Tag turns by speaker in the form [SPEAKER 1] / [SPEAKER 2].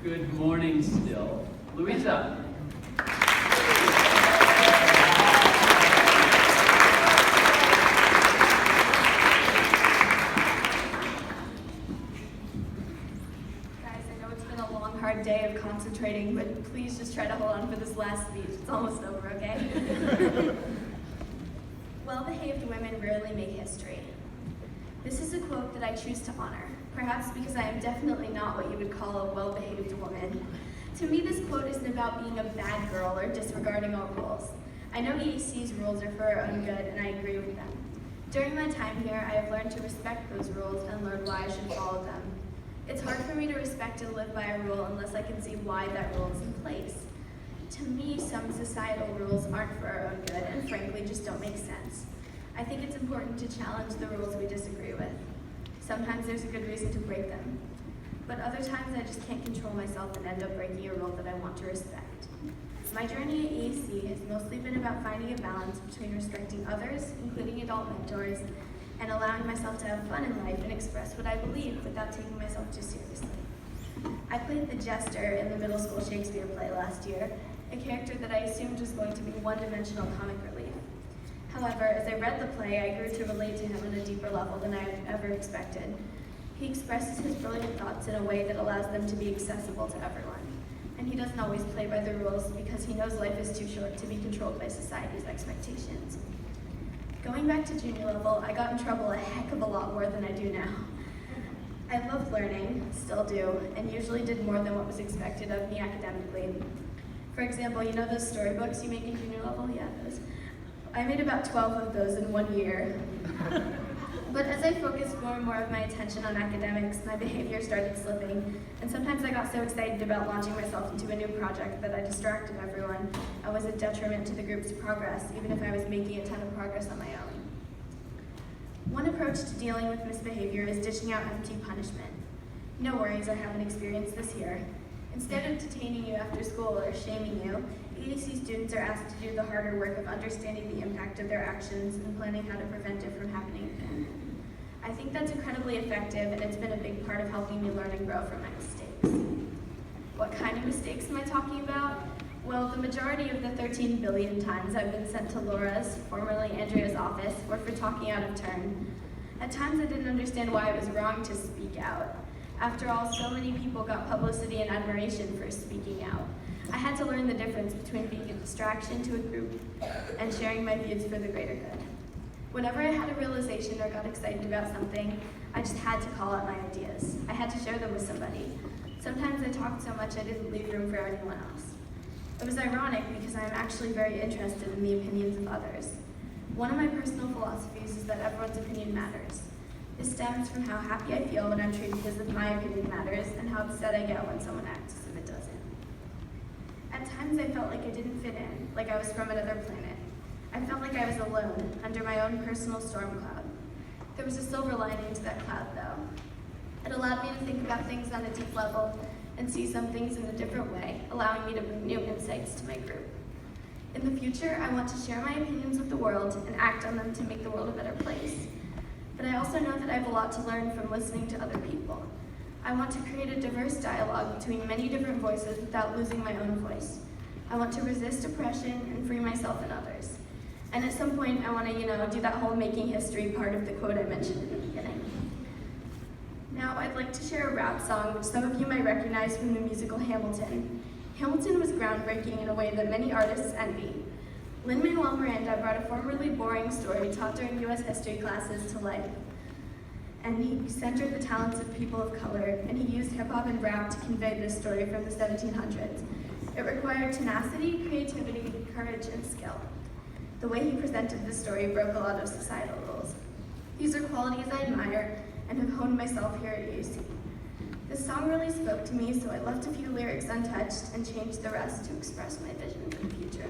[SPEAKER 1] Good morning still. Louisa.
[SPEAKER 2] Hard day of concentrating, but please just try to hold on for this last speech. It's almost over, okay? Well-behaved women rarely make history. This is a quote that I choose to honor, perhaps because I am definitely not what you would call a well-behaved woman. To me, this quote isn't about being a bad girl or disregarding all rules. I know EAC's rules are for our own good, and I agree with them. During my time here, I have learned to respect those rules and learn why I should follow them. It's hard for me to respect and live by a rule unless I can see why that rule is in place. To me, some societal rules aren't for our own good and frankly just don't make sense. I think it's important to challenge the rules we disagree with. Sometimes there's a good reason to break them, but other times I just can't control myself and end up breaking a rule that I want to respect. My journey at EAC has mostly been about finding a balance between respecting others, including adult mentors, and allowing myself to have fun in life and express what I believe without taking myself too seriously. I played the jester in the middle school Shakespeare play last year, a character that I assumed was going to be one-dimensional comic relief. However, as I read the play, I grew to relate to him on a deeper level than I had ever expected. He expresses his brilliant thoughts in a way that allows them to be accessible to everyone. And he doesn't always play by the rules because he knows life is too short to be controlled by society's expectations. Going back to junior level, I got in trouble a heck of a lot more than I do now. I loved learning, still do, and usually did more than what was expected of me academically. For example, you know those storybooks you make in junior level? Yeah, those. I made about 12 of those in 1 year. But as I focused more and more of my attention on academics, my behavior started slipping, and sometimes I got so excited about launching myself into a new project that I distracted everyone and was a detriment to the group's progress, even if I was making a ton of progress on my own. One approach to dealing with misbehavior is dishing out empty punishment. No worries, I haven't experienced this here. Instead of detaining you after school or shaming you, EAC students are asked to do the harder work of understanding the impact of their actions and planning how to prevent it from happening again. I think that's incredibly effective, and it's been a big part of helping me learn and grow from my mistakes. What kind of mistakes am I talking about? Well, the majority of the 13 billion times I've been sent to Laura's, formerly Andrea's office, were for talking out of turn. At times I didn't understand why it was wrong to speak out. After all, so many people got publicity and admiration for speaking out. I had to learn the difference between being a distraction to a group and sharing my views for the greater good. Whenever I had a realization or got excited about something, I just had to call out my ideas. I had to share them with somebody. Sometimes I talked so much I didn't leave room for anyone else. It was ironic because I am actually very interested in the opinions of others. One of my personal philosophies is that everyone's opinion matters. This stems from how happy I feel when I'm treated as if my opinion matters and how upset I get when someone acts as if it doesn't. At times I felt like I didn't fit in, like I was from another planet. I felt like I was alone, under my own personal storm cloud. There was a silver lining to that cloud, though. It allowed me to think about things on a deep level and see some things in a different way, allowing me to bring new insights to my group. In the future, I want to share my opinions with the world and act on them to make the world a better place. But I also know that I have a lot to learn from listening to other people. I want to create a diverse dialogue between many different voices without losing my own voice. I want to resist oppression and free myself and others. And at some point, I want to, do that whole making history part of the quote I mentioned in the beginning. Now, I'd like to share a rap song which some of you might recognize from the musical Hamilton. Hamilton was groundbreaking in a way that many artists envy. Lin-Manuel Miranda brought a formerly boring story taught during U.S. history classes to life. And he centered the talents of people of color, and he used hip-hop and rap to convey this story from the 1700s. It required tenacity, creativity, courage, and skill. The way he presented the story broke a lot of societal rules. These are qualities I admire and have honed myself here at UC. This song really spoke to me, so I left a few lyrics untouched and changed the rest to express my vision for the future.